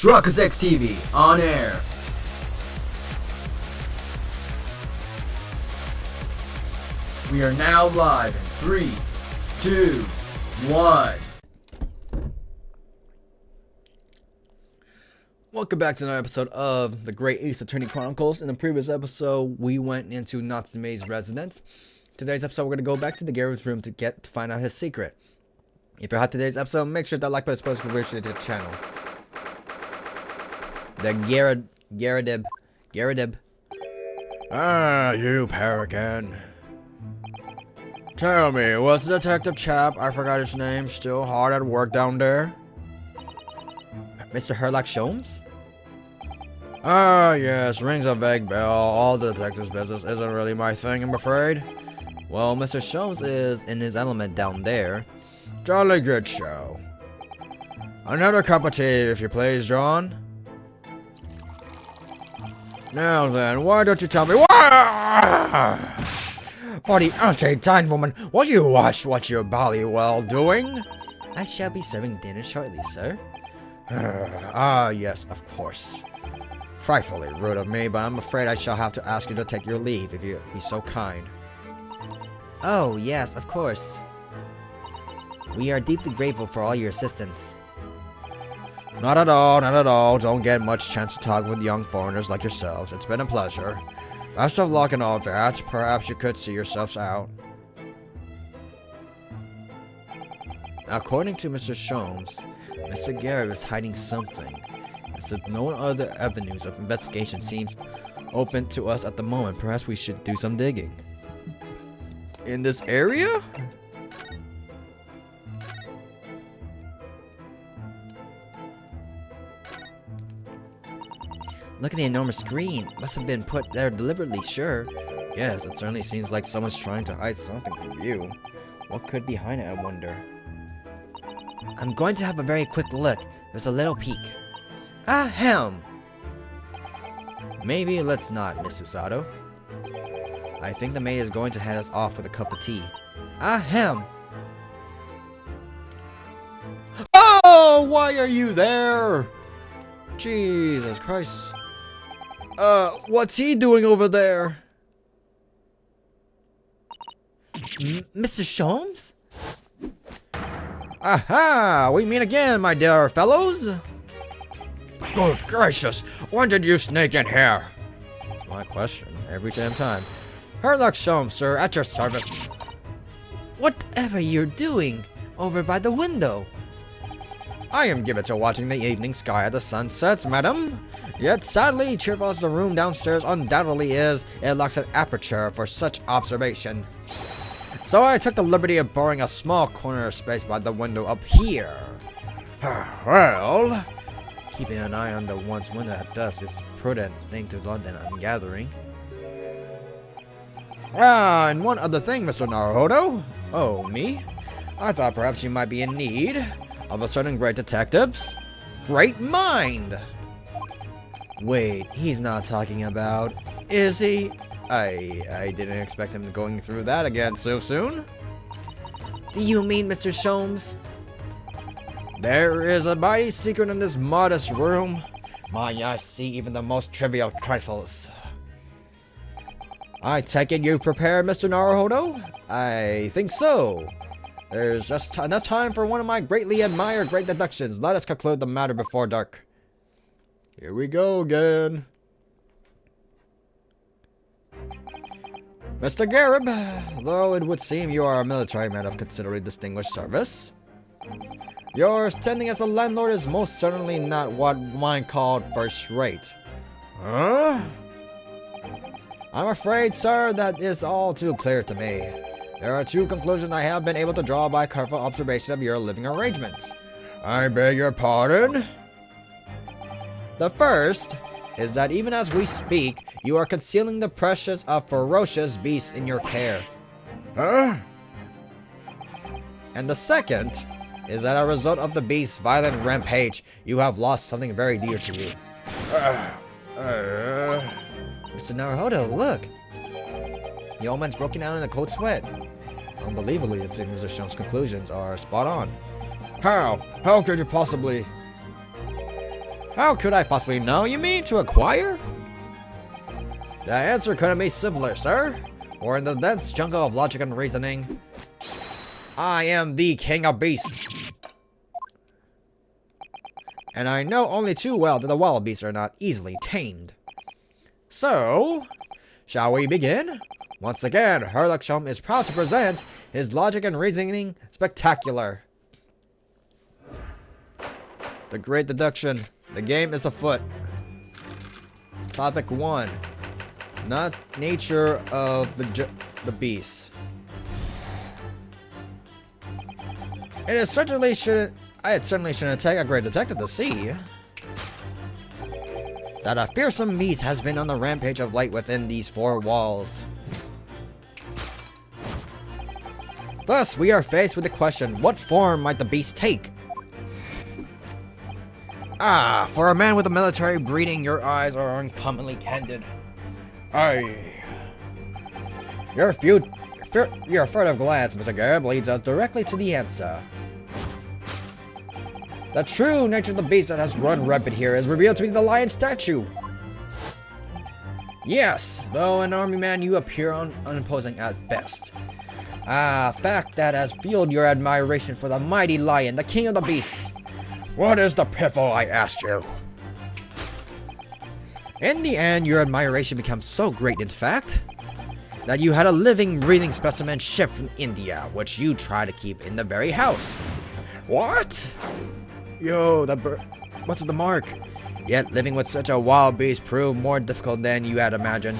Chronicles TV on air. We are now live in 3, 2, 1. Welcome back to another episode of the Great Ace Attorney Chronicles. In the previous episode, we went into Natsume's residence. Today's episode, we're going to go back to the Garrett's room to find out his secret. If you had today's episode, make sure that like button is subscribe to the channel. The Garrett. Ah, you Paragon. Tell me, was the detective chap, I forgot his name, still hard at work down there? Mr. Sherlock Holmes? Ah, yes, rings a vague bell. All the detective's business isn't really my thing, I'm afraid. Well, Mr. Holmes is in his element down there. Jolly good show. Another cup of tea, if you please, John. Now then, why don't you tell me why? For the umpteenth time, woman, will you watch what you're well doing? I shall be serving dinner shortly, sir. Ah, yes, of course. Frightfully rude of me, but I'm afraid I shall have to ask you to take your leave if you'd be so kind. Oh, yes, of course. We are deeply grateful for all your assistance. Not at all. Don't get much chance to talk with young foreigners like yourselves. It's been a pleasure. Best of luck and all that. Perhaps you could see yourselves out. According to Mr. Holmes, Mr. Garrett is hiding something. And since no other avenues of investigation seems open to us at the moment, perhaps we should do some digging. In this area? Look at the enormous screen. Must have been put there deliberately, sure. Yes, it certainly seems like someone's trying to hide something from view. What could be behind it, I wonder? I'm going to have a very quick look. There's a little peek. Ahem! Maybe let's not, Mrs. Sato. I think the maid is going to head us off with a cup of tea. Ahem! Oh, why are you there? Jesus Christ. What's he doing over there? Mr. Holmes? Aha! We meet again, my dear fellows. Good gracious, when did you sneak in here? That's my question, every damn time. Sherlock Holmes, sir, at your service. Whatever you're doing over by the window? I am given to watching the evening sky at the sunsets, madam. Yet sadly, cheerful as the room downstairs undoubtedly is, it lacks an aperture for such observation. So I took the liberty of borrowing a small corner of space by the window up here. Well, keeping an eye on the one's window at dusk is a prudent thing to London, I'm gathering. Ah, and one other thing, Mr. Naruhodo. Oh, me? I thought perhaps you might be in need of a certain great detective's great mind. Wait, he's not talking about... Is he? I didn't expect him going through that again so soon. Do you mean Mr. Holmes? There is a mighty secret in this modest room. My eyes see even the most trivial trifles. I take it you've prepared, Mr. Naruhodo? I think so. There's just enough time for one of my greatly admired great deductions. Let us conclude the matter before dark. Here we go again. Mr. Garib, though it would seem you are a military man of considerably distinguished service, your standing as a landlord is most certainly not what mine called first rate. Huh? I'm afraid, sir, that is all too clear to me. There are two conclusions I have been able to draw by careful observation of your living arrangements. I beg your pardon? The first is that even as we speak, you are concealing the precious of ferocious beasts in your care. Huh? And the second is that as a result of the beast's violent rampage, you have lost something very dear to you. Mr. Naruhodo, look! The old man's broken out in a cold sweat. Unbelievably, it seems Mr. Shum's conclusions are spot on. How? How could you possibly? How could I possibly know? You mean to acquire? The answer couldn't be simpler, sir. Or in the dense jungle of logic and reasoning, I am the king of beasts. And I know only too well that the wild beasts are not easily tamed. So, shall we begin? Once again, Herlocksham is proud to present his logic and reasoning spectacular. The Great Deduction. The game is afoot. Topic 1. Not nature of the beast. I certainly shouldn't take a great detective to see that a fearsome beast has been on the rampage of late within these four walls. Thus, we are faced with the question, what form might the beast take? Ah, for a man with a military breeding, your eyes are uncommonly candid. Aye. Your furtive glance, Mr. Garib, leads us directly to the answer. The true nature of the beast that has run rampant here is revealed to be the lion statue. Yes, though an army man, you appear unimposing at best. Ah, fact that has fueled your admiration for the mighty lion, the king of the beasts. What is the piffle, I asked you? In the end, your admiration becomes so great, in fact, that you had a living, breathing specimen shipped from India, which you try to keep in the very house. What? Yo, what's with the mark? Yet living with such a wild beast proved more difficult than you had imagined.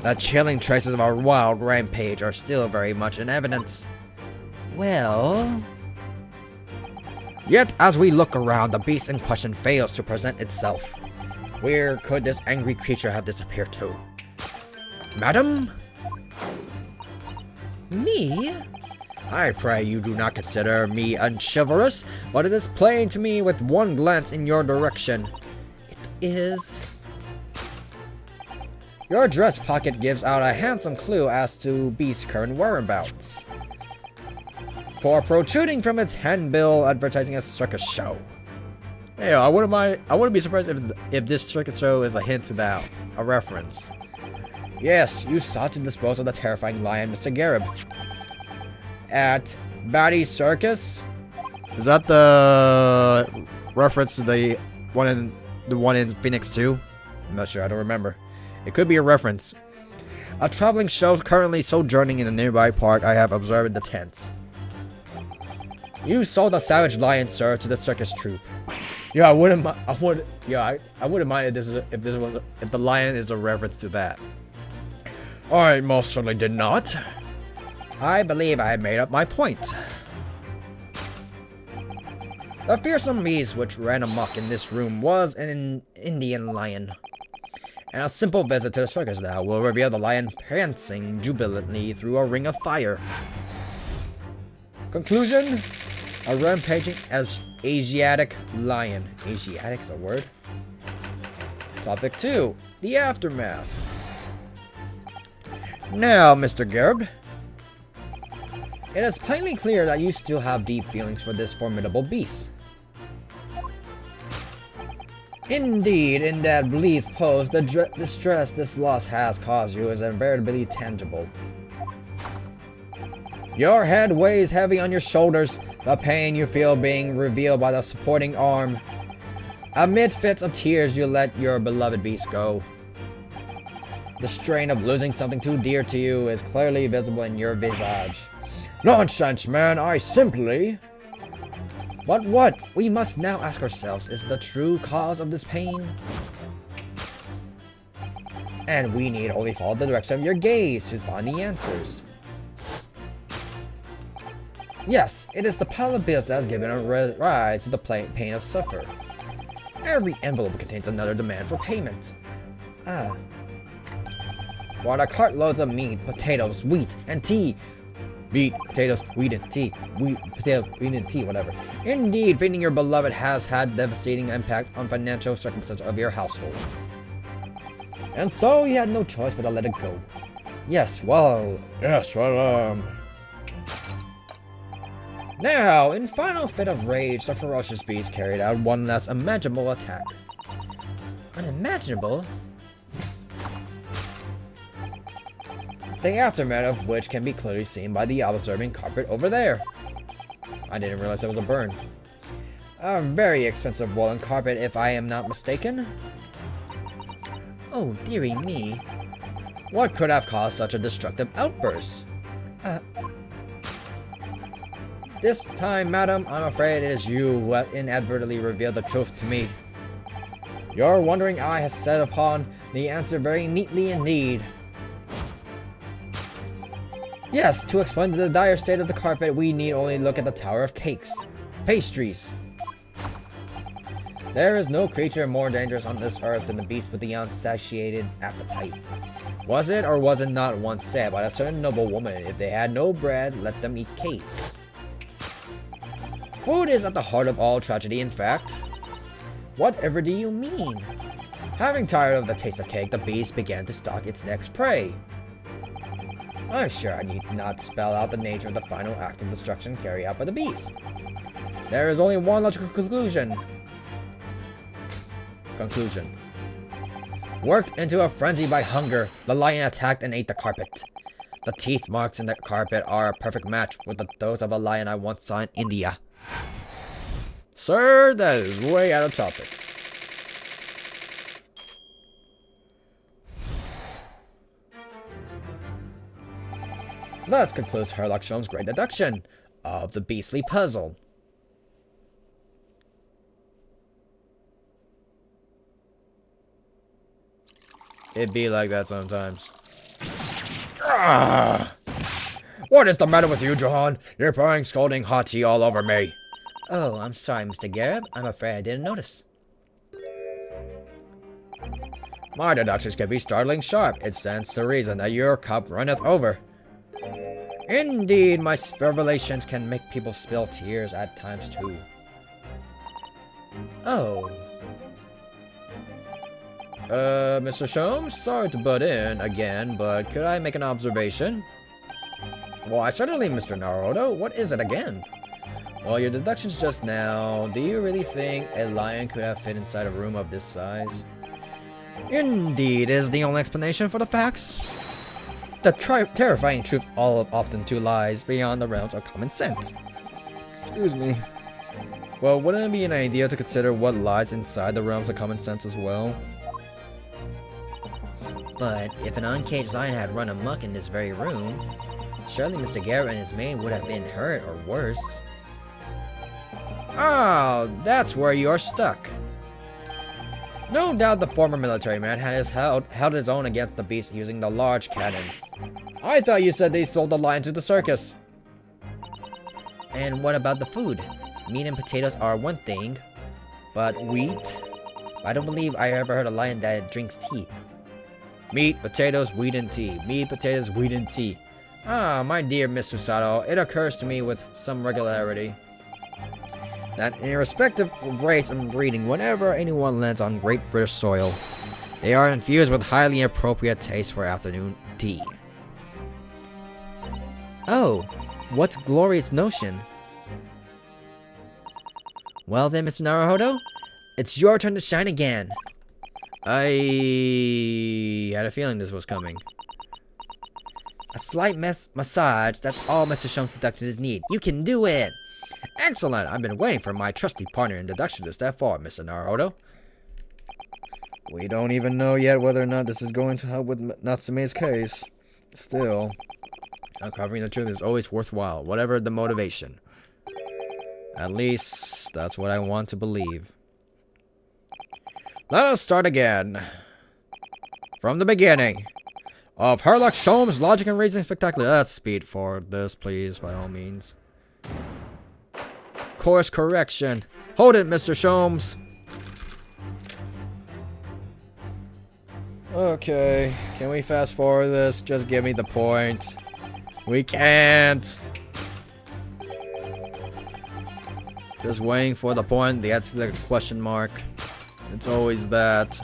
The chilling traces of our wild rampage are still very much in evidence. Well... Yet, as we look around, the beast in question fails to present itself. Where could this angry creature have disappeared to? Madam? Me? I pray you do not consider me unchivalrous, but it is plain to me with one glance in your direction. It is... Your dress pocket gives out a handsome clue as to Beast's current whereabouts. For protruding from its handbill advertising a circus show. Hey, I wouldn't be surprised if this circuit show is a hint to that, a reference. Yes, you sought to dispose of the terrifying lion, Mr. Garib. At Batty's Circus? Is that the reference to the one in Phoenix 2? I'm not sure, I don't remember. It could be a reference. A traveling show currently sojourning in a nearby park I have observed the tents. You sold a savage lion, sir, to the circus troupe. Yeah, I wouldn't mind if the lion is a reference to that. I most certainly did not. I believe I had made up my point. The fearsome beast which ran amok in this room was an Indian lion. And a simple visit to the circus now will reveal the lion prancing jubilantly through a ring of fire. Conclusion? A rampaging as Asiatic lion. Asiatic is a word? Topic 2. The aftermath. Now, Mr. Garib, it is plainly clear that you still have deep feelings for this formidable beast. Indeed, in that bleak pose, the distress this loss has caused you is invariably tangible. Your head weighs heavy on your shoulders, the pain you feel being revealed by the supporting arm. Amid fits of tears, you let your beloved beast go. The strain of losing something too dear to you is clearly visible in your visage. Nonsense, man, I simply... But what we must now ask ourselves is the true cause of this pain. And we need only follow the direction of your gaze to find the answers. Yes, it is the pile of bills that has given a rise to the pain of suffer. Every envelope contains another demand for payment. While the cartloads of meat, potatoes, wheat, and tea. Meat, potatoes, wheat, and tea. Wheat, potatoes, wheat, and tea, whatever. Indeed, feeding your beloved has had devastating impact on financial circumstances of your household. And so you had no choice but to let it go. Now, in final fit of rage, the ferocious beast carried out one last unimaginable attack. Unimaginable? The aftermath of which can be clearly seen by the observing carpet over there. I didn't realize it was a burn. A very expensive woolen carpet, if I am not mistaken. Oh, dearie me. What could have caused such a destructive outburst? This time, madam, I'm afraid it is you who have inadvertently revealed the truth to me. Your wondering eye has set upon the answer very neatly indeed. Yes, to explain the dire state of the carpet, we need only look at the tower of cakes. Pastries. There is no creature more dangerous on this earth than the beast with the unsatiated appetite. Was it or was it not once said by a certain noblewoman, if they had no bread, let them eat cake? Food is at the heart of all tragedy, in fact. Whatever do you mean? Having tired of the taste of cake, the beast began to stalk its next prey. I'm sure I need not spell out the nature of the final act of destruction carried out by the beast. There is only one logical conclusion. Worked into a frenzy by hunger, the lion attacked and ate the carpet. The teeth marks in the carpet are a perfect match with those of a lion I once saw in India. Sir, that is way out of topic. Thus concludes Sherlock Holmes' great deduction of the beastly puzzle. It be like that sometimes. What is the matter with you, John? You're pouring scalding hot tea all over me. Oh, I'm sorry, Mr. Garrett. I'm afraid I didn't notice. My deductions can be startling sharp. It stands to reason that your cup runneth over. Indeed, my revelations can make people spill tears at times too. Oh. Mr. Sholmes, sorry to butt in again, but could I make an observation? Why, certainly, Mr. Naruto. What is it again? Well, your deductions just now, do you really think a lion could have fit inside a room of this size? Indeed, is the only explanation for the facts. The terrifying truth often too lies beyond the realms of common sense. Excuse me. Well, wouldn't it be an idea to consider what lies inside the realms of common sense as well? But if an uncaged lion had run amok in this very room, surely Mr. Garrett and his maid would have been hurt or worse. Oh, that's where you're stuck. No doubt the former military man held his own against the beast using the large cannon. I thought you said they sold the lion to the circus. And what about the food? Meat and potatoes are one thing, but wheat? I don't believe I ever heard a lion that drinks tea. Meat, potatoes, wheat, and tea. Meat, potatoes, wheat, and tea. Ah, my dear Miss Susato, it occurs to me with some regularity that irrespective of race and breeding, whenever anyone lands on Great British soil, they are infused with highly appropriate taste for afternoon tea. Oh, what's glorious notion? Well then, Mr. Naruhodo, it's your turn to shine again. I had a feeling this was coming. A slight massage, that's all Mr. Sholmes' deductions need. You can do it! Excellent! I've been waiting for my trusty partner in deduction to step forward, Mr. Naruhodo. We don't even know yet whether or not this is going to help with Natsume's case. Still, uncovering the truth is always worthwhile, whatever the motivation. At least, that's what I want to believe. Let us start again. From the beginning. Of Sherlock Holmes' Logic and Reasoning Spectacular. Let's speed forward this, please, by all means. Course correction. Hold it, Mr. Sholmes. Okay, can we fast forward this? Just give me the point. We can't. Just waiting for the point. That's the question mark. It's always that.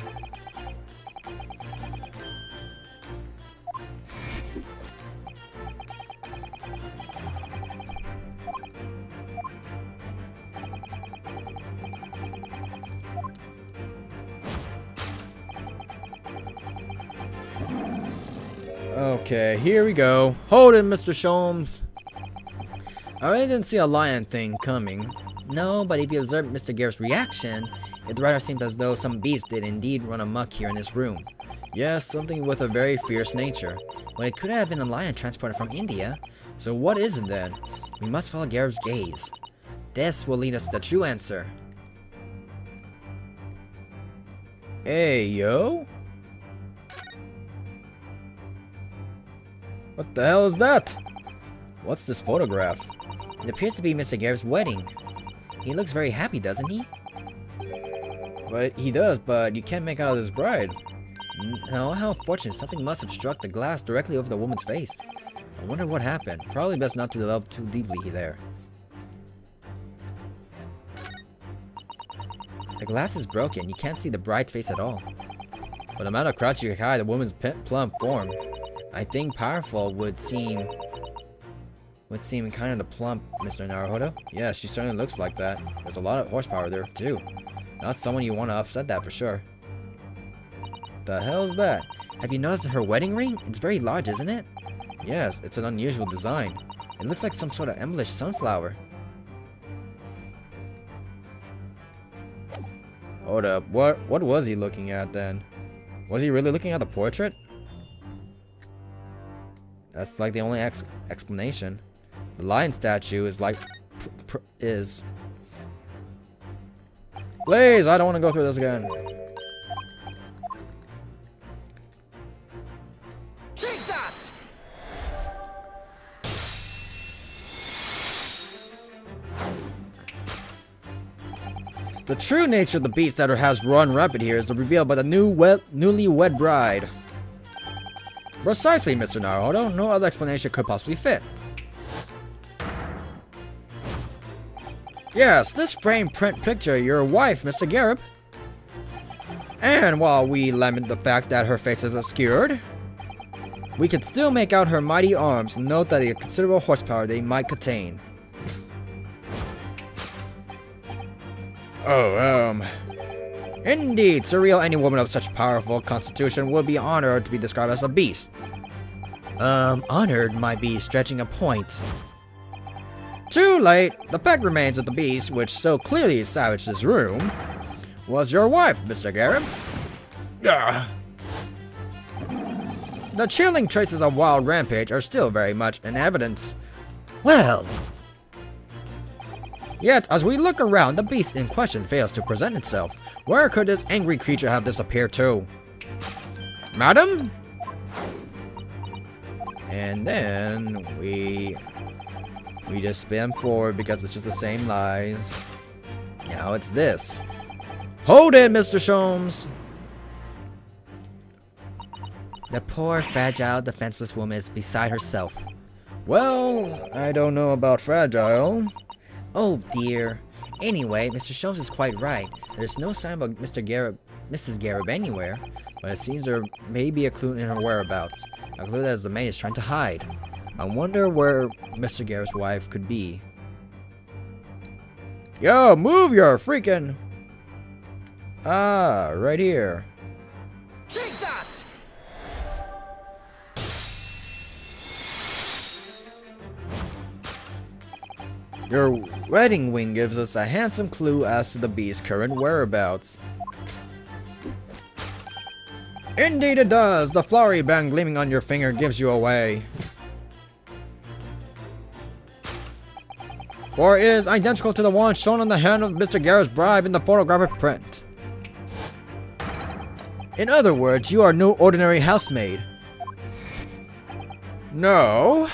Okay, here we go. Hold it, Mr. Sholmes. I really didn't see a lion thing coming. No, but if you observe Mr. Garrett's reaction, it rather seemed as though some beast did indeed run amok here in this room. Yes, something with a very fierce nature. But it could have been a lion transported from India. So what is it then? We must follow Garrett's gaze. This will lead us to the true answer. Hey, yo? What the hell is that? What's this photograph? It appears to be Mr. Garrett's wedding. He looks very happy, doesn't he? But he does, but you can't make out his bride. No, how unfortunate. Something must have struck the glass directly over the woman's face. I wonder what happened. Probably best not to delve too deeply there. The glass is broken. You can't see the bride's face at all. But no matter how crouched you hide the woman's plump form, I think powerful would seem kind of the plump, Mr. Naruhodo. Yeah, she certainly looks like that. There's a lot of horsepower there, too. Not someone you want to upset, that for sure. The hell's that? Have you noticed her wedding ring? It's very large, isn't it? Yes, it's an unusual design. It looks like some sort of embellished sunflower. Hold up, what was he looking at then? Was he really looking at the portrait? That's like the only explanation. The lion statue is like... Please, I don't want to go through this again. Take that! The true nature of the beast that has run rapid here is revealed by the newly wed bride. Precisely, Mr. Naruhodo. No other explanation could possibly fit. Yes, this frame print picture your wife, Mr. Garrett. And while we lament the fact that her face is obscured, we can still make out her mighty arms and note that the considerable horsepower they might contain. Indeed, surreal, any woman of such powerful constitution would be honored to be described as a beast. Honored might be stretching a point. Too late. The fact remains that the beast, which so clearly savaged this room, was your wife, Mr. Garrett. The chilling traces of wild rampage are still very much in evidence. Well... Yet, as we look around, the beast in question fails to present itself. Where could this angry creature have disappeared to? Madam? And then we just spin forward because it's just the same lies. Now it's this. Hold it, Mr. Sholmes! The poor, fragile, defenseless woman is beside herself. Well, I don't know about fragile. Oh dear. Anyway, Mr. Sholmes is quite right. There's no sign of Mrs. Garrett anywhere, but it seems there may be a clue in her whereabouts. A clue that the maid is trying to hide. I wonder where Mr. Garrett's wife could be. Yo, move your freaking... Ah, right here. Take that! Your wedding ring gives us a handsome clue as to the beast's current whereabouts. Indeed it does! The flowery band gleaming on your finger gives you away. For it is identical to the one shown on the hand of Mr. Garrett's bride in the photographic print. In other words, you are no ordinary housemaid. No.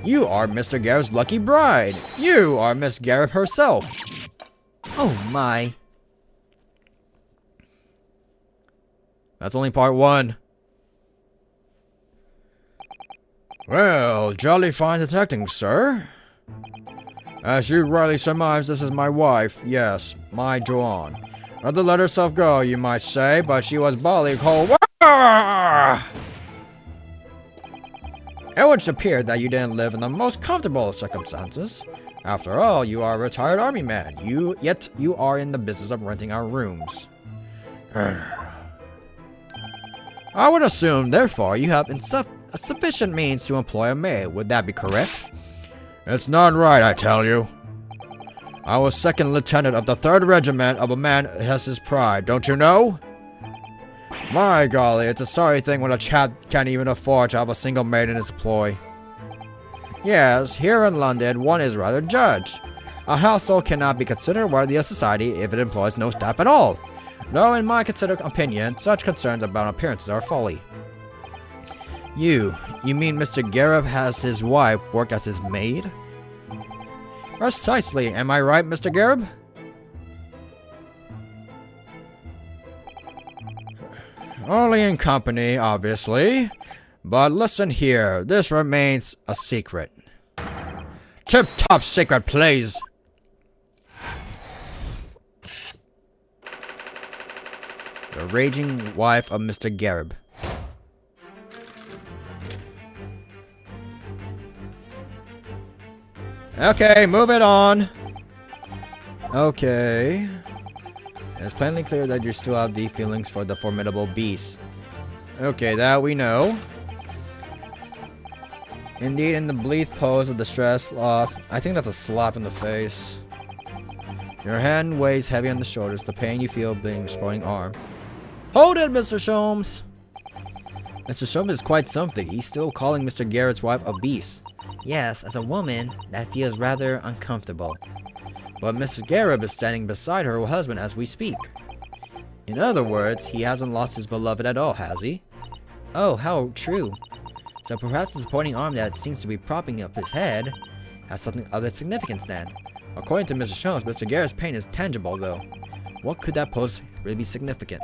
You are Mr. Garrett's lucky bride. You are Miss Garrett herself. Oh my. That's only part one. Well, jolly fine detecting, sir. As you rightly surmise, this is my wife. Yes, my Joanne. Let the let herself go, you might say, but she was bally cold. It would appear that you didn't live in the most comfortable of circumstances. After all, you are a retired army man. Yet you are in the business of renting our rooms. I would assume, therefore, you have sufficient means to employ a maid. Would that be correct? It's not right, I tell you. I was second lieutenant of the 3rd Regiment. Of a man has his pride, don't you know? My golly, it's a sorry thing when a chap can't even afford to have a single maid in his employ. Yes, here in London, one is rather judged. A household cannot be considered worthy of society if it employs no staff at all. Though, in my considered opinion, such concerns about appearances are folly. You mean Mr. Gareb has his wife work as his maid? Precisely, am I right, Mr. Gareb? Only in company, obviously. But listen here, this remains a secret. Tip-top secret, please. The raging wife of Mr. Gareb. Okay, move it on. Okay. It's plainly clear that you still have deep feelings for the formidable beast. Okay, that we know. Indeed, in the bleak pose of distress, loss, I think that's a slap in the face. Your hand weighs heavy on the shoulders, the pain you feel being responding arm. Hold it, Mr. Sholmes! Mr. Sholmes is quite something. He's still calling Mr. Garrett's wife a beast. Yes, as a woman, that feels rather uncomfortable. But Mrs. Gareb is standing beside her husband as we speak. In other words, he hasn't lost his beloved at all, has he? Oh, how true. So perhaps the supporting arm that seems to be propping up his head has something other significance then. According to Mr. Sholmes, Mr. Garrett's pain is tangible, though. What could that pose really be significant?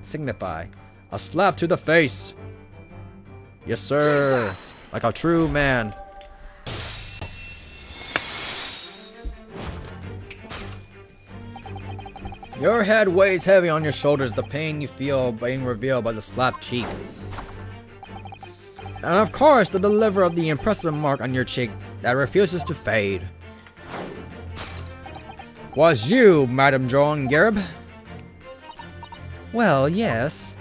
Signify? A slap to the face! Yes, sir! Like a true man. Your head weighs heavy on your shoulders, the pain you feel being revealed by the slapped cheek. And of course, the deliver of the impressive mark on your cheek that refuses to fade. Was you, Madam Joan Gareb? Well, yes.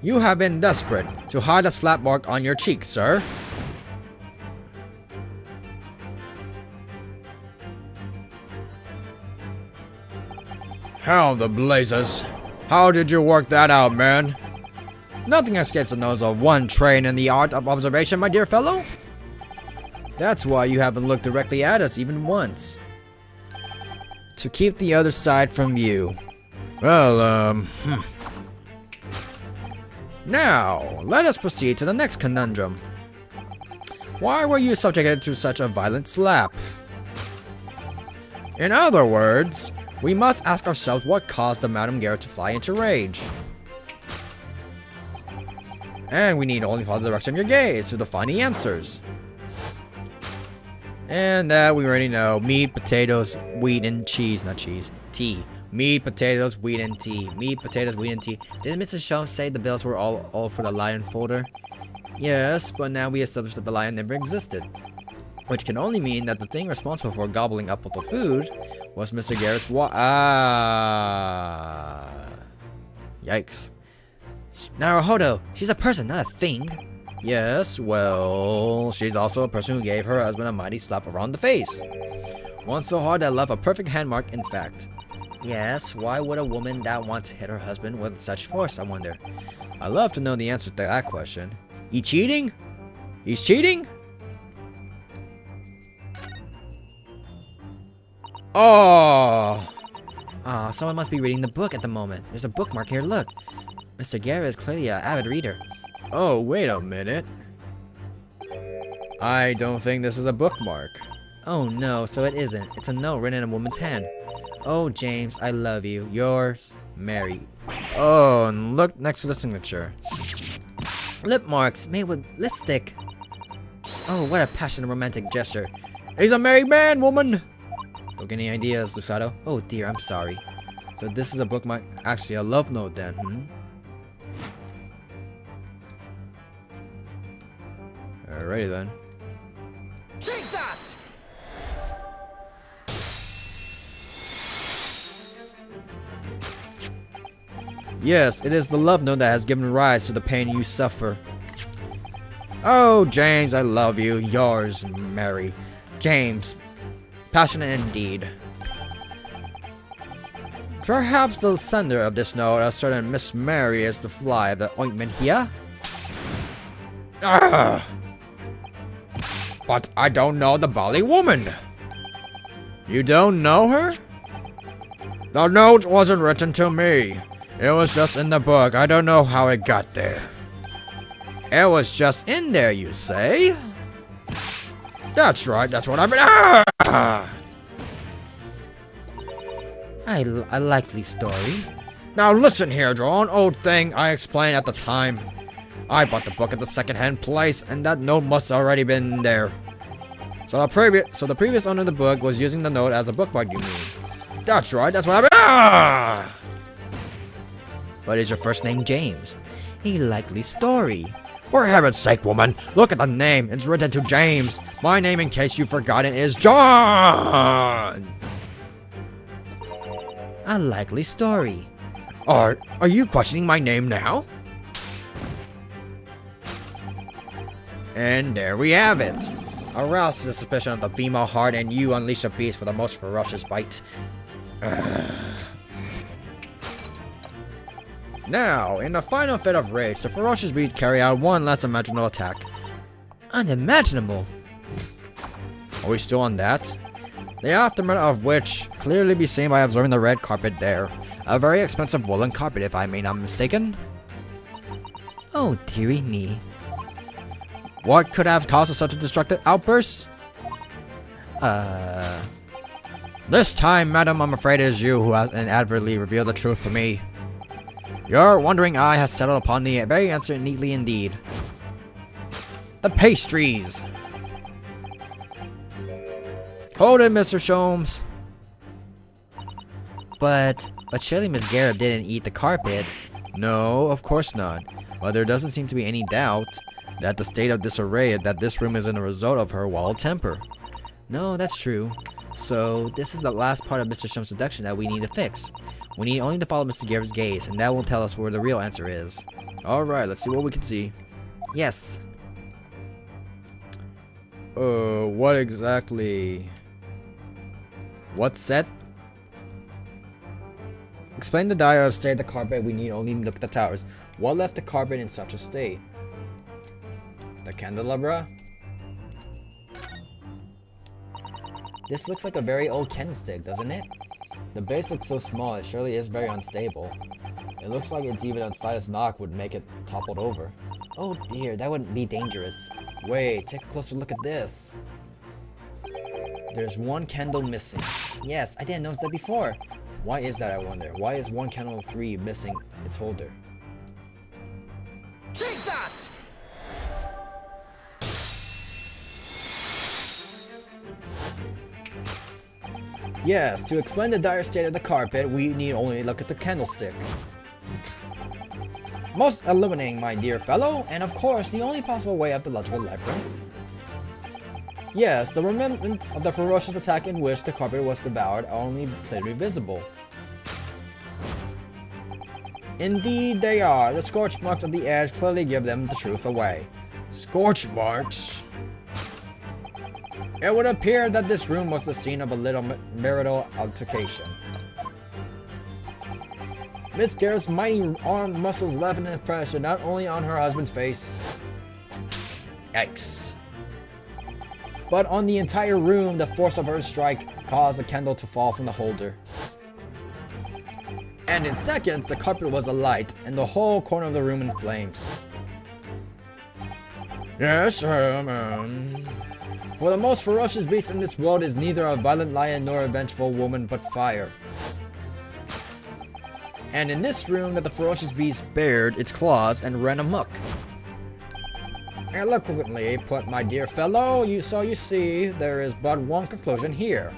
You have been desperate to hide a slap mark on your cheek, sir. How the blazes? How did you work that out, man? Nothing escapes the nose of one trained in the art of observation, my dear fellow. That's why you haven't looked directly at us even once. To keep the other side from view. Well, Now, let us proceed to the next conundrum. Why were you subjected to such a violent slap? In other words, we must ask ourselves what caused the Madame Garrett to fly into rage. And we need only follow the direction of your gaze to find the answers. And that we already know. Meat, potatoes, wheat, and cheese. Not cheese. Tea. Meat, potatoes, wheat, and tea. Meat, potatoes, wheat, and tea. Didn't Mrs. Shaw say the bills were all for the lion folder? Yes, but now we established that the lion never existed. Which can only mean that the thing responsible for gobbling up all the food was Mr. Garrett's Yikes. Naruhodo, she's a person, not a thing. Yes, well, she's also a person who gave her husband a mighty slap around the face. One so hard that left a perfect hand mark, in fact. Yes, why would a woman that want to hit her husband with such force, I wonder? I'd love to know the answer to that question. He cheating? He's cheating? Oh! Aw, someone must be reading the book at the moment. There's a bookmark here, look. Mr. Garrett is clearly an avid reader. Oh, wait a minute. I don't think this is a bookmark. Oh no, so it isn't. It's a note written in a woman's hand. Oh, James, I love you. Yours, Mary. Oh, and look next to the signature. Lip marks made with lipstick. Oh, what a passionate romantic gesture. He's a married man, woman! Don't get any ideas, Lusato? Oh dear, I'm sorry. So this is a bookmark, actually a love note then, Alrighty then. Take that! Yes, it is the love note that has given rise to the pain you suffer. Oh, James, I love you. Yours, Mary. James. Passionate indeed. Perhaps the sender of this note, a certain Miss Mary, is the fly of the ointment here? Ah! But I don't know the Bali woman. You don't know her? The note wasn't written to me. It was just in the book. I don't know how it got there. It was just in there, you say? That's right, that's what I mean. Ah! A likely story. Now listen here, John, old thing I explained at the time. I bought the book at the second-hand place, and that note must already been there. So the previous owner of the book was using the note as a bookmark, you mean? That's right, that's what I mean. Ah! But is your first name James? A likely story. For heaven's sake, woman, look at the name. It's written to James. My name, in case you've forgotten, is John. A likely story. Are you questioning my name now? And there we have it. Arouse the suspicion of the female heart, and you unleash a beast with the most ferocious bite. Now, in the final fit of rage, the ferocious beast carry out one last unimaginable attack. Unimaginable? Are we still on that? The aftermath of which clearly be seen by observing the red carpet there. A very expensive woolen carpet, if I may not be mistaken. Oh, dearie me. What could have caused such a destructive outburst? This time, madam, I'm afraid it is you who has inadvertently revealed the truth to me. Your wondering eye has settled upon the very answer neatly indeed. The pastries! Hold it, Mr. Sholmes. But surely Miss Garrett didn't eat the carpet. No, of course not. But there doesn't seem to be any doubt that the state of disarray that this room is in a result of her wild temper. No, that's true. So, this is the last part of Mr. Sholmes' seduction that we need to fix. We need only to follow Mr. Garrett's gaze, and that will tell us where the real answer is. Alright, let's see what we can see. Yes. What exactly? What's set? Explain the dire of state of the carpet. We need only look at the towers. What left the carpet in such a state? The candelabra? This looks like a very old candlestick, doesn't it? The base looks so small, it surely is very unstable. It looks like it's even a slightest knock would make it toppled over. Oh dear, that wouldn't be dangerous. Wait, take a closer look at this. There's one candle missing. Yes, I didn't notice that before. Why is that, I wonder? Why is one candle of 3 missing its holder? Take that! Yes, to explain the dire state of the carpet, we need only look at the candlestick. Most illuminating, my dear fellow, and of course, the only possible way out of the logical labyrinth. Yes, the remnants of the ferocious attack in which the carpet was devoured are only clearly visible. Indeed they are. The scorch marks of the edge clearly give them the truth away. Scorch marks? It would appear that this room was the scene of a little marital altercation. Miss Garrett's mighty armed muscles left an impression not only on her husband's face, yikes, but on the entire room. The force of her strike caused the candle to fall from the holder. And in seconds, the carpet was alight, and the whole corner of the room in flames. Yes, for the most ferocious beast in this world is neither a violent lion nor a vengeful woman, but fire. And in this room that the ferocious beast bared its claws and ran amok. Eloquently put, my dear fellow. You see, there is but one conclusion here.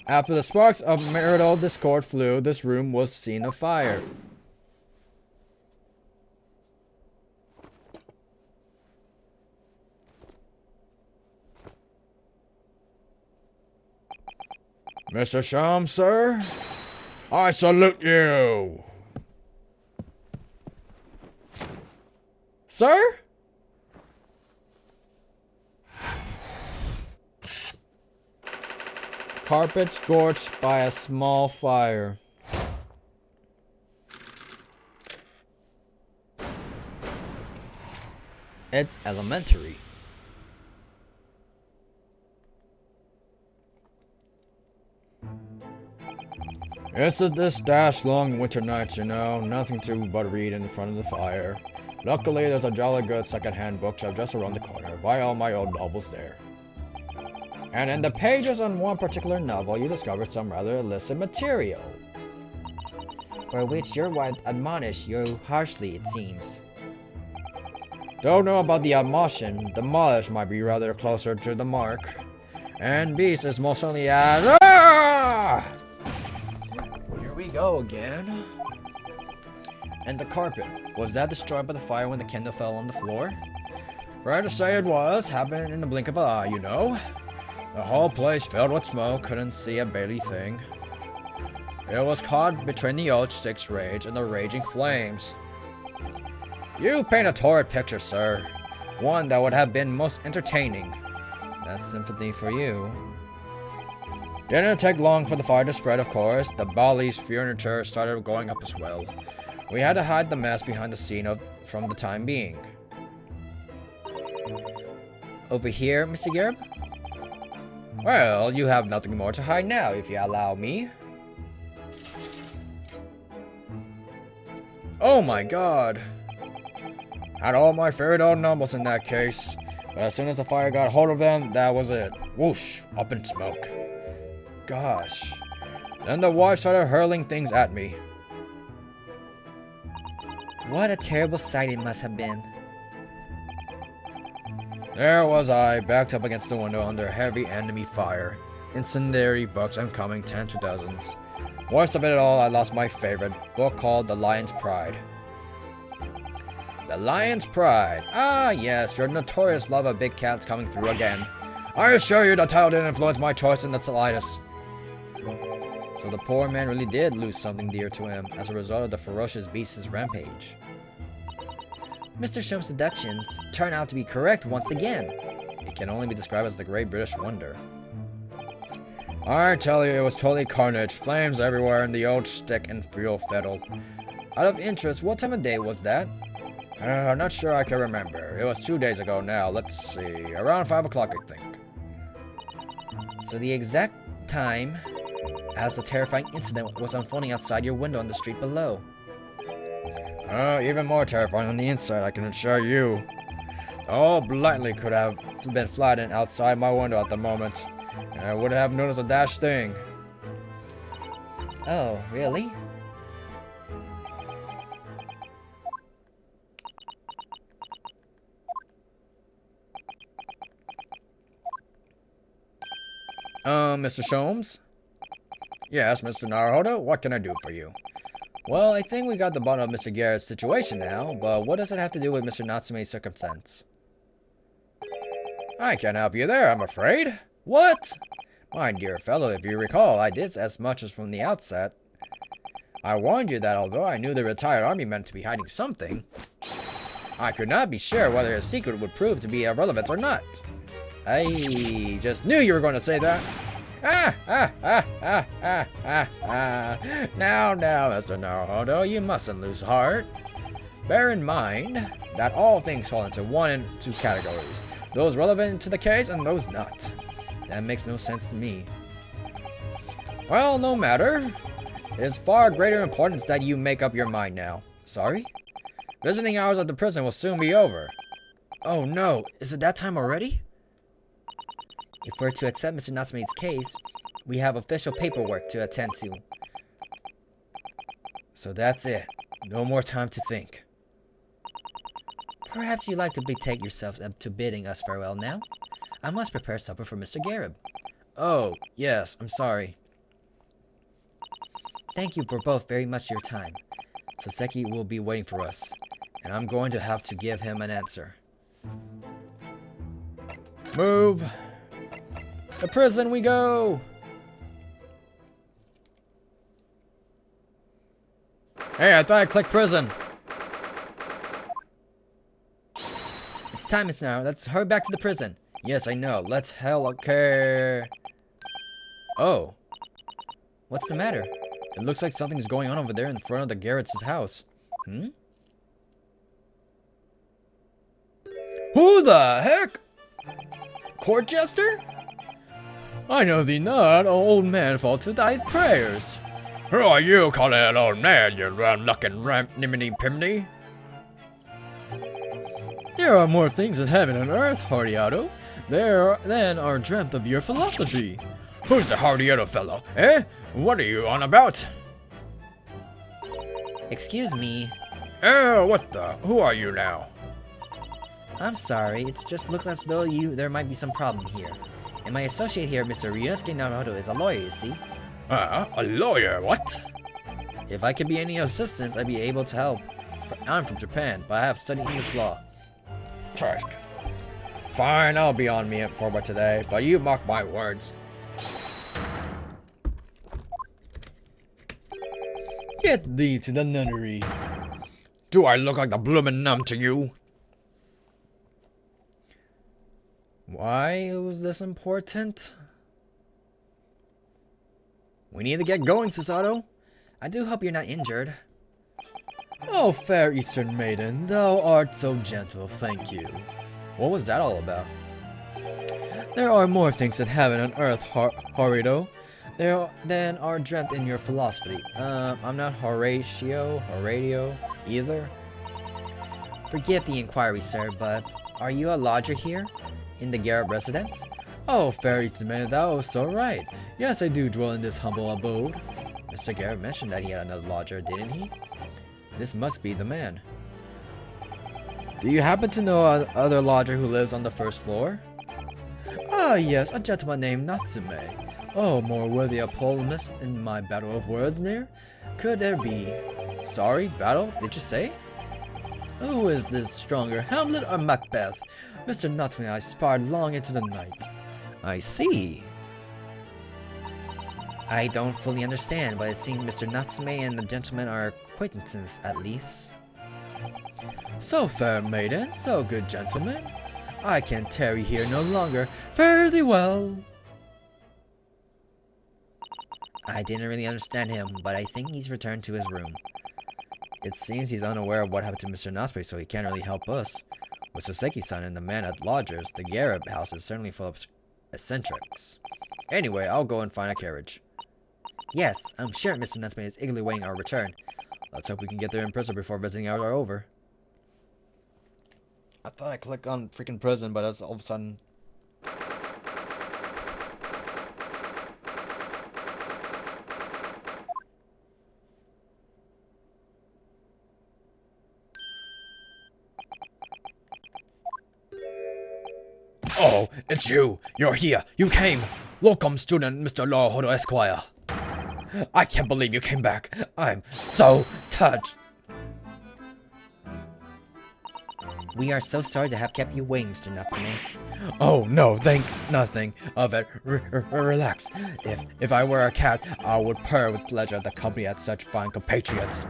After the sparks of marital discord flew, this room was seen afire. Mr. Shum, sir, I salute you. Sir? Carpet scorched by a small fire. It's elementary. It's this dash long winter nights, you know. Nothing to but read in front of the fire. Luckily, there's a jolly good second-hand bookshop just around the corner. Buy all my old novels there. And in the pages on one particular novel, you discover some rather illicit material. For which your wife admonished you harshly, it seems. Don't know about the admonition. Demolish might be rather closer to the mark. And Beast is most certainly as... Ah! Here we go again. And the carpet, was that destroyed by the fire when the candle fell on the floor? Fair to say it was. Happened in the blink of an eye, you know. The whole place filled with smoke, couldn't see a barely thing. It was caught between the old stick's rage and the raging flames. You paint a torrid picture, sir. One that would have been most entertaining. That's sympathy for you. Didn't take long for the fire to spread, of course. The Bali's furniture started going up as well. We had to hide the mess behind the scene from the time being. Over here, Mr. Garib? Well, you have nothing more to hide now, if you allow me. Oh my god. Had all my favorite old novels in that case. But as soon as the fire got hold of them, that was it. Whoosh, up in smoke. Gosh. Then the wife started hurling things at me. What a terrible sight it must have been. There was I, backed up against the window under heavy enemy fire. Incendiary books incoming 10 to dozens. Worst of it all, I lost my favorite book called The Lion's Pride. The Lion's Pride. Ah, yes, your notorious love of big cats coming through again. I assure you the title didn't influence my choice in the slightest. So the poor man really did lose something dear to him as a result of the ferocious beast's rampage. Mr. Shum's deductions turn out to be correct once again. It can only be described as the Great British Wonder. I tell you, it was totally carnage. Flames everywhere and the old stick and fuel fiddle. Out of interest, what time of day was that? I'm not sure I can remember. It was 2 days ago now. Let's see. Around 5 o'clock, I think. So the exact time as the terrifying incident was unfolding outside your window on the street below. Even more terrifying on the inside, I can assure you. Oh, blatantly could have been flattened outside my window at the moment, and I wouldn't have noticed a dash thing. Oh, really? Mr. Sholmes? Yes, Mr. Naruhodo, what can I do for you? Well, I think we got the bottom of Mr. Garrett's situation now, but what does it have to do with Mr. Natsume's circumstance? I can't help you there, I'm afraid. What? My dear fellow, if you recall, I did as much as from the outset. I warned you that although I knew the retired army men to be hiding something, I could not be sure whether his secret would prove to be of relevance or not. I just knew you were going to say that. Now, Mr. Naruhodo, you mustn't lose heart. Bear in mind that all things fall into one and two categories. Those relevant to the case and those not. That makes no sense to me. Well, no matter. It is far greater importance that you make up your mind now. Sorry? Visiting hours at the prison will soon be over. Oh no, is it that time already? If we're to accept Mr. Natsume's case, we have official paperwork to attend to. So that's it. No more time to think. Perhaps you'd like to betake yourself to bidding us farewell now? I must prepare supper for Mr. Garib. Oh, yes, I'm sorry. Thank you for both very much your time. Soseki will be waiting for us, and I'm going to have to give him an answer. Move! The prison we go! Hey, I thought I clicked prison. It's time is now. Let's hurry back to the prison. Yes, I know. Let's hell okay. Oh. What's the matter? It looks like something's going on over there in front of the Garrett's house. Hmm? Who the heck? Court jester? I know thee not, an old man fall to thy prayers. Who are you calling an old man, you rum-looking niminy-piminy? There are more things in heaven and earth, Hardy Otto, than are dreamt of your philosophy. Who's the hardy little fellow, eh? What are you on about? Excuse me. What the? Who are you now? I'm sorry, it's just looked as though there might be some problem here. And my associate here, Mr. Ryunosuke Naruto, is a lawyer, you see. A lawyer, what? If I could be any assistance, I'd be able to help. I'm from Japan, but I have studied English law. Trust. Fine, I'll be on me for today, but you mark my words. Get thee to the nunnery. Do I look like the bloomin' numb to you? Why was this important? We need to get going, Susato. I do hope you're not injured. Oh, fair Eastern maiden, thou art so gentle, thank you. What was that all about? There are more things in heaven and earth, Horito, than are dreamt in your philosophy. I'm not Horatio either. Forgive the inquiry, sir, but are you a lodger here? In the Garrett residence? Oh, fair Eastern maiden, thou was so right. Yes, I do dwell in this humble abode. Mr. Garrett mentioned that he had another lodger, didn't he? This must be the man. Do you happen to know other lodger who lives on the first floor? Ah, yes, a gentleman named Natsume. Oh, more worthy of polemis in my battle of words there? Could there be? Sorry, battle, did you say? Who is this stronger, Hamlet or Macbeth? Mr. Natsume and I sparred long into the night. I see. I don't fully understand, but it seems Mr. Natsume and the gentleman are acquaintances, at least. So fair maiden, so good gentleman. I can tarry here no longer. Fare thee well. I didn't really understand him, but I think he's returned to his room. It seems he's unaware of what happened to Mr. Natsume, so he can't really help us. With Soseki-san and the man at lodgers, the Garrett house is certainly full of eccentrics. Anyway, I'll go and find a carriage. Yes, I'm sure Mr. Natsume is eagerly waiting our return. Let's hope we can get there in person before visiting hours are over. I thought I clicked on freaking prison, but all of a sudden... Oh, it's you! You're here! You came! Welcome, student Mr. Naruto Esquire! I can't believe you came back! I'm so touched! We are so sorry to have kept you waiting, Mr. Natsume. Oh no, think nothing of it. Relax. If I were a cat, I would purr with pleasure at the company of such fine compatriots.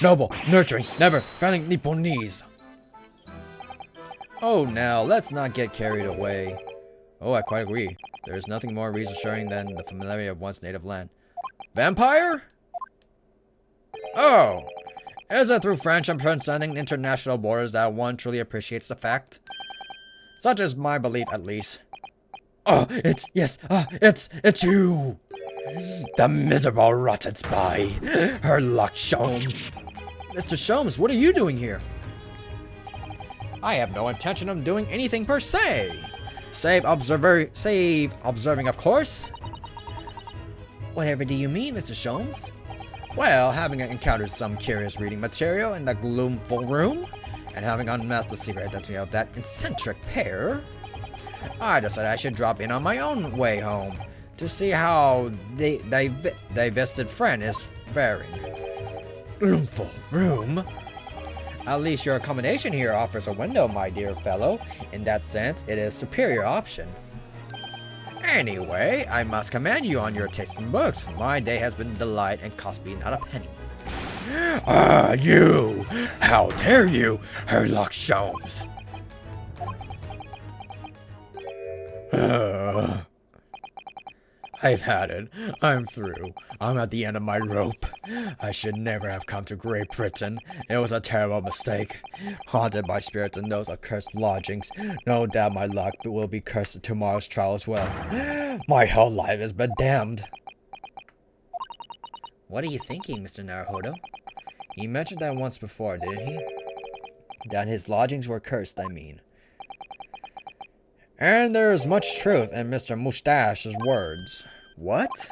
Noble, nurturing, never failing Nipponese. Oh, now, let's not get carried away. Oh, I quite agree. There is nothing more reassuring than the familiarity of one's native land. Vampire? Oh, is it through friendship transcending international borders that one truly appreciates the fact? Such is my belief, at least. Oh, it's you! The miserable rotten spy, Herlock Sholmes. Mr. Sholmes, what are you doing here? I have no intention of doing anything per se. Save observing, of course. Whatever do you mean, Mr. Sholmes? Well, having encountered some curious reading material in the gloomful room, and having unmasked the secret identity of that eccentric pair, I decided I should drop in on my own way home to see how the divested friend is faring. Gloomful room? At least your accommodation here offers a window, my dear fellow. In that sense, it is a superior option. Anyway, I must commend you on your taste in books. My day has been a delight and cost me not a penny. Ah, you! How dare you, Herlock Sholmes! I've had it. I'm through. I'm at the end of my rope. I should never have come to Great Britain. It was a terrible mistake. Haunted by spirits in those accursed lodgings. No doubt my luck will be cursed at tomorrow's trial as well. My whole life has been damned. What are you thinking, Mr. Naruhodo? He mentioned that once before, didn't he? That his lodgings were cursed, I mean. And there is much truth in Mr. Mustache's words. What?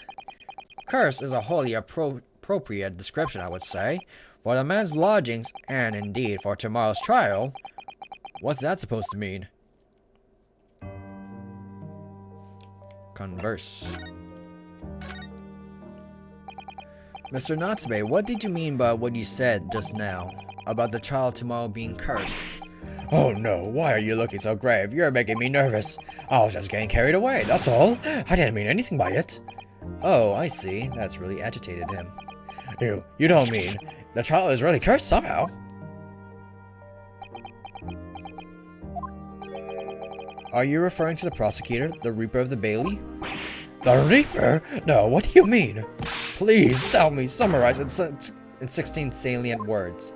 Curse is a wholly appropriate description, I would say, for the man's lodgings, and indeed for tomorrow's trial. What's that supposed to mean? Converse. Mr. Natsume, what did you mean by what you said just now about the trial tomorrow being cursed? Oh no, why are you looking so grave? You're making me nervous. I was just getting carried away, that's all. I didn't mean anything by it. Oh, I see. That's really agitated him. You don't mean the trial is really cursed somehow? Are you referring to the prosecutor, the Reaper of the Bailey? The Reaper? No, what do you mean? Please tell me, summarize it in 16 salient words.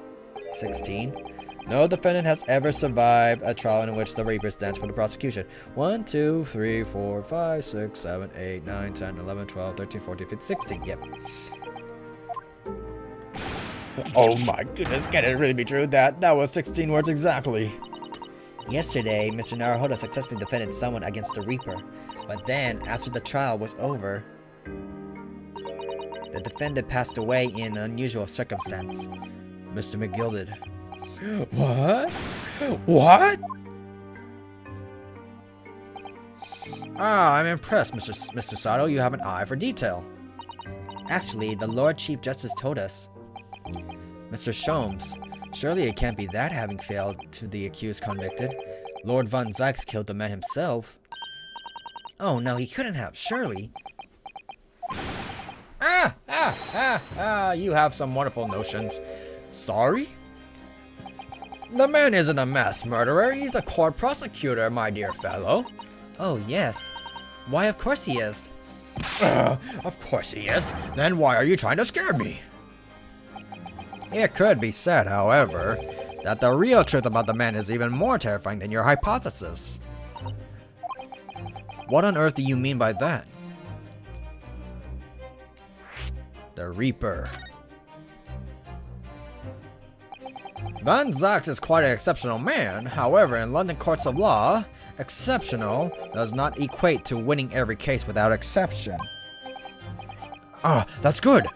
16? No defendant has ever survived a trial in which the Reaper stands for the prosecution. 1, 2, 3, 4, 5, 6, 7, 8, 9, 10, 11, 12, 13, 14, 15, 16. Yep. Oh my goodness, can it really be true? That was 16 words exactly. Yesterday, Mr. Naruhodo successfully defended someone against the Reaper. But then, after the trial was over, the defendant passed away in an unusual circumstance. Mr. McGilded. What? What? Ah, I'm impressed, Mr. Sato. You have an eye for detail. Actually, the Lord Chief Justice told us. Mr. Sholmes, surely it can't be that having failed to the accused convicted. Lord Von Zykes killed the man himself. Oh no, he couldn't have, surely. You have some wonderful notions. Sorry? The man isn't a mass murderer, he's a court prosecutor, my dear fellow. Oh, yes. Why, of course he is. Of course he is. Then why are you trying to scare me? It could be said, however, that the real truth about the man is even more terrifying than your hypothesis. What on earth do you mean by that? The Reaper. Van Zaks is quite an exceptional man. However, in London courts of law, exceptional does not equate to winning every case without exception. Ah, that's good!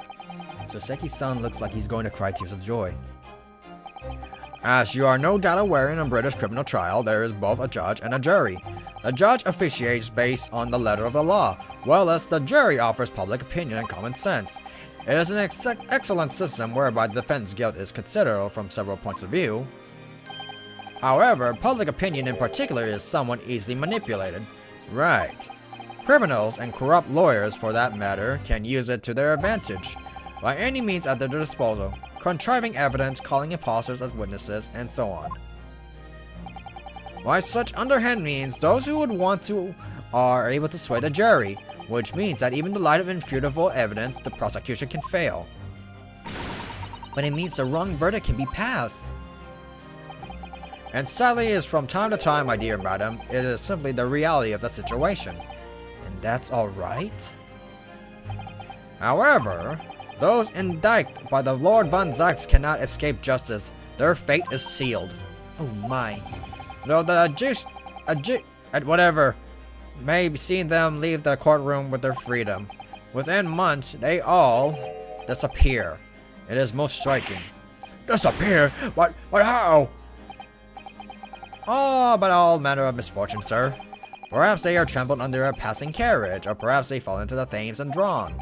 Soseki's-san looks like he's going to cry tears of joy. As you are no doubt aware, in a British criminal trial, there is both a judge and a jury. The judge officiates based on the letter of the law, while the jury offers public opinion and common sense. It is an excellent system whereby the defendant's guilt is considered from several points of view. However, public opinion in particular is somewhat easily manipulated. Right. Criminals and corrupt lawyers, for that matter, can use it to their advantage, by any means at their disposal, contriving evidence, calling imposters as witnesses, and so on. By such underhand means, those who would want to are able to sway the jury, which means that even in the light of infutable evidence, the prosecution can fail. But it means the wrong verdict can be passed. And sadly, is from time to time, my dear madam, it is simply the reality of the situation. And that's alright? However, those indicted by the Lord Von Zykes cannot escape justice. Their fate is sealed. Oh my. Though the whatever may be seeing them leave the courtroom with their freedom. Within months, they all disappear. It is most striking. Disappear? What how? Oh, but all manner of misfortune, sir. Perhaps they are trampled under a passing carriage, or perhaps they fall into the Thames and drown.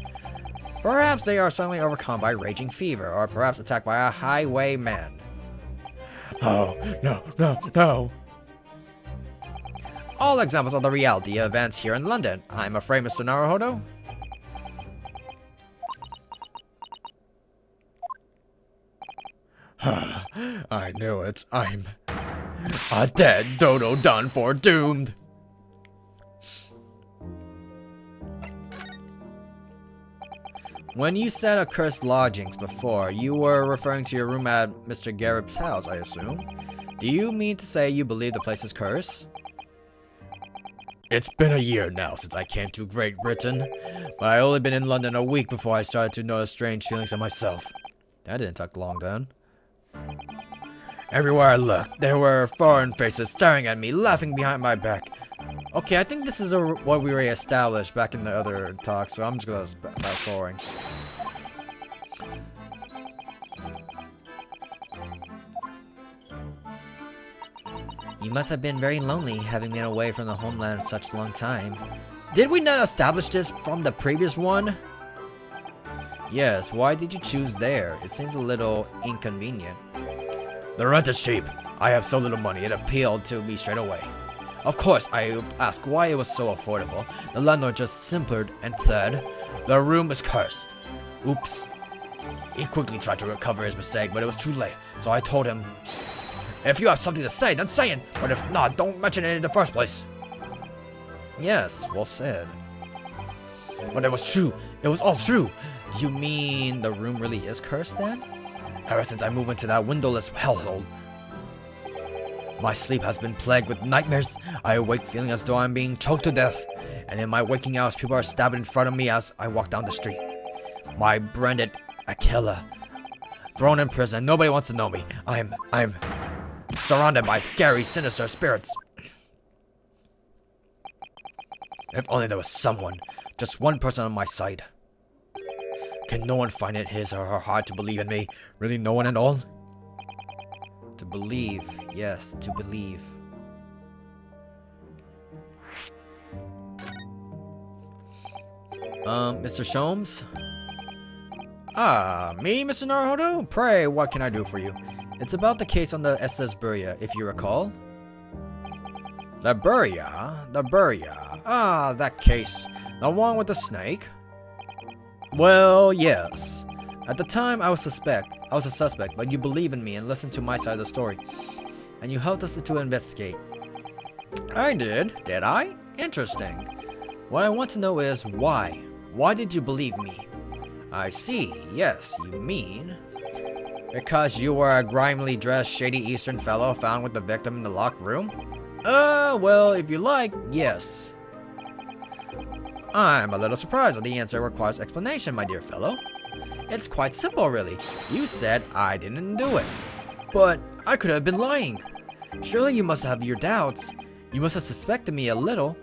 Perhaps they are suddenly overcome by raging fever, or perhaps attacked by a highwayman. Oh, no. All examples of the reality of events here in London, I'm afraid, Mr. Naruhodo. I knew it. I'm a dead dodo done for doomed. When you said accursed lodgings before, you were referring to your room at Mr. Garrett's house, I assume. Do you mean to say you believe the place is cursed? It's been a year now since I came to Great Britain, but I only been in London a week before I started to notice strange feelings in myself. That didn't take long then. Everywhere I looked, there were foreign faces staring at me, laughing behind my back. Okay, I think this is what we already established back in the other talk, so I'm just gonna fast forwarding. You must have been very lonely, having been away from the homeland such a long time. Did we not establish this from the previous one? Yes, why did you choose there? It seems a little inconvenient. The rent is cheap. I have so little money, it appealed to me straight away. Of course, I asked why it was so affordable. The landlord just simpered and said, "The room is cursed." oops. He quickly tried to recover his mistake, but it was too late, so I told him, "If you have something to say, then say it, but if not, don't mention it in the first place." Yes, well said. But it was true. It was all true. You mean the room really is cursed then? Ever since I moved into that windowless hellhole, my sleep has been plagued with nightmares. I awake feeling as though I'm being choked to death, and in my waking hours, people are stabbed in front of me as I walk down the street. My branded a killer, thrown in prison. Nobody wants to know me. I'm surrounded by scary, sinister spirits. If only there was someone, just one person on my side. Can no one find it his or her heart to believe in me? Really, no one at all? To believe, yes, to believe. Mr. Sholmes? Ah, me, Mr. Naruhodo? Pray, what can I do for you? It's about the case on the SS Buria, if you recall. The Buria? The Buria. Ah, that case. The one with the snake? Well, yes. At the time, I was a suspect, but you believe in me and listened to my side of the story. And you helped us to investigate. I did I? Interesting. What I want to know is why? Why did you believe me? I see, yes, you mean... Because you were a grimly dressed, shady Eastern fellow found with the victim in the locked room? Well, if you like, yes. I'm a little surprised that the answer requires explanation, my dear fellow. It's quite simple, really. You said I didn't do it. But I could have been lying. Surely you must have your doubts. You must have suspected me a little.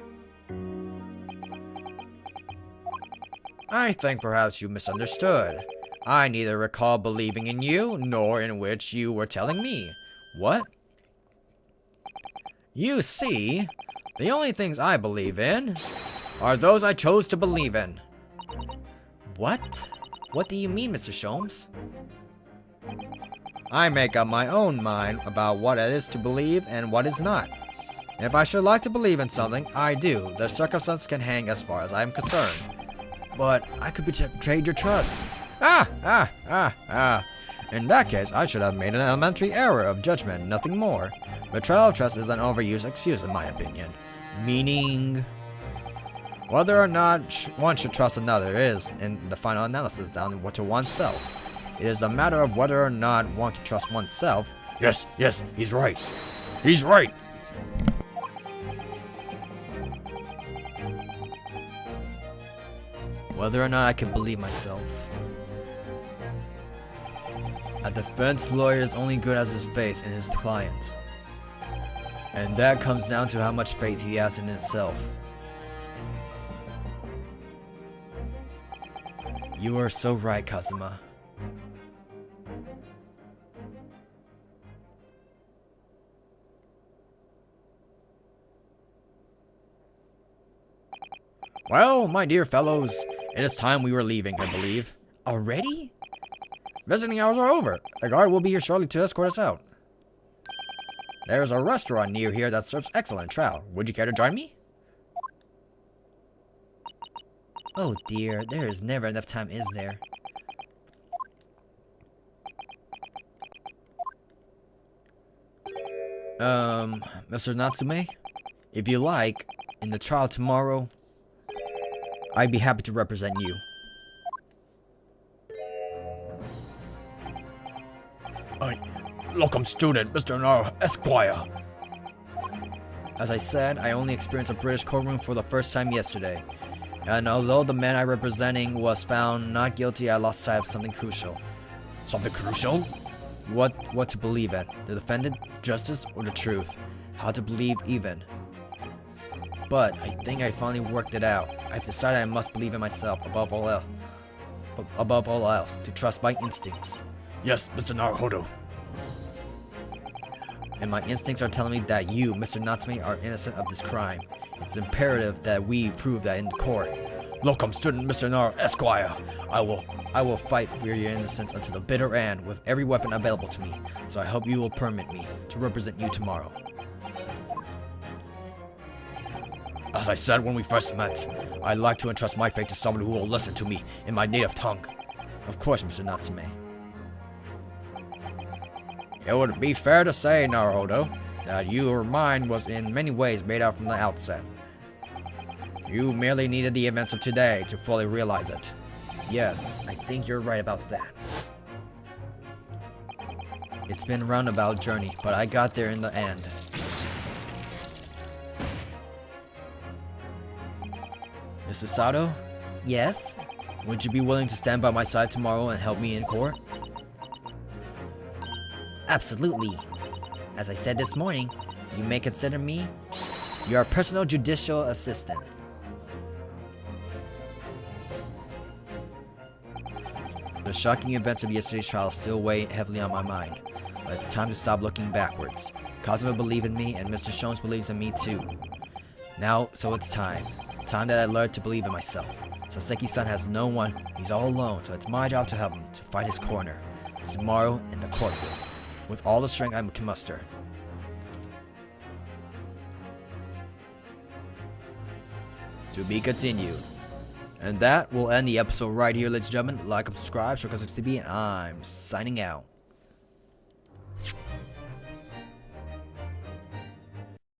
I think perhaps you misunderstood. I neither recall believing in you, nor in which you were telling me. What? You see, the only things I believe in are those I chose to believe in. What? What do you mean, Mr. Sholmes? I make up my own mind about what it is to believe and what is not. If I should like to believe in something, I do. The circumstance can hang as far as I am concerned. But I could betray your trust. In that case, I should have made an elementary error of judgment, nothing more. Betrayal of trust is an overused excuse in my opinion. Meaning... Whether or not one should trust another is, in the final analysis, down to oneself. It is a matter of whether or not one can trust oneself. Yes, he's right. He's right! Whether or not I can believe myself. A defense lawyer is only good as his faith in his client. And that comes down to how much faith he has in himself. You are so right, Kazuma. Well, my dear fellows, it is time we were leaving, I believe. Already? Visiting hours are over. The guard will be here shortly to escort us out. There's a restaurant near here that serves excellent trout. Would you care to join me? Oh dear, there is never enough time, is there? Mr. Natsume, if you like, in the trial tomorrow, I'd be happy to represent you. Locum student, Mr. Nar Esquire. As I said, I only experienced a British courtroom for the first time yesterday. And although the man I'm representing was found not guilty, I lost sight of something crucial. Something crucial? What to believe in? The defendant, justice, or the truth? How to believe even? But I think I finally worked it out. I decided I must believe in myself above all else, to trust my instincts. Yes, Mr. Naruhodo. And my instincts are telling me that you, Mr. Natsume, are innocent of this crime. It's imperative that we prove that in court. Locum student, Mr. Nar Esquire. I will fight for your innocence until the bitter end with every weapon available to me. So I hope you will permit me to represent you tomorrow. As I said when we first met, I'd like to entrust my fate to someone who will listen to me in my native tongue. Of course, Mr. Natsume. It would be fair to say, Naruhodo, that your mind was in many ways made out from the outset. You merely needed the events of today to fully realize it. Yes, I think you're right about that. It's been a roundabout journey, but I got there in the end. Mrs. Sato? Yes? Would you be willing to stand by my side tomorrow and help me in court? Absolutely. As I said this morning, you may consider me your personal judicial assistant. The shocking events of yesterday's trial still weigh heavily on my mind, but it's time to stop looking backwards. Kazuma believed in me, and Mr. Shones believes in me too. Now, so it's time. Time that I learned to believe in myself. Soseki-san has no one, he's all alone, so it's my job to help him, to fight his corner. Tomorrow, in the courtroom, with all the strength I can muster. To be continued. And that will end the episode right here, ladies and gentlemen. Like and subscribe, Chronicles TV, and I'm signing out.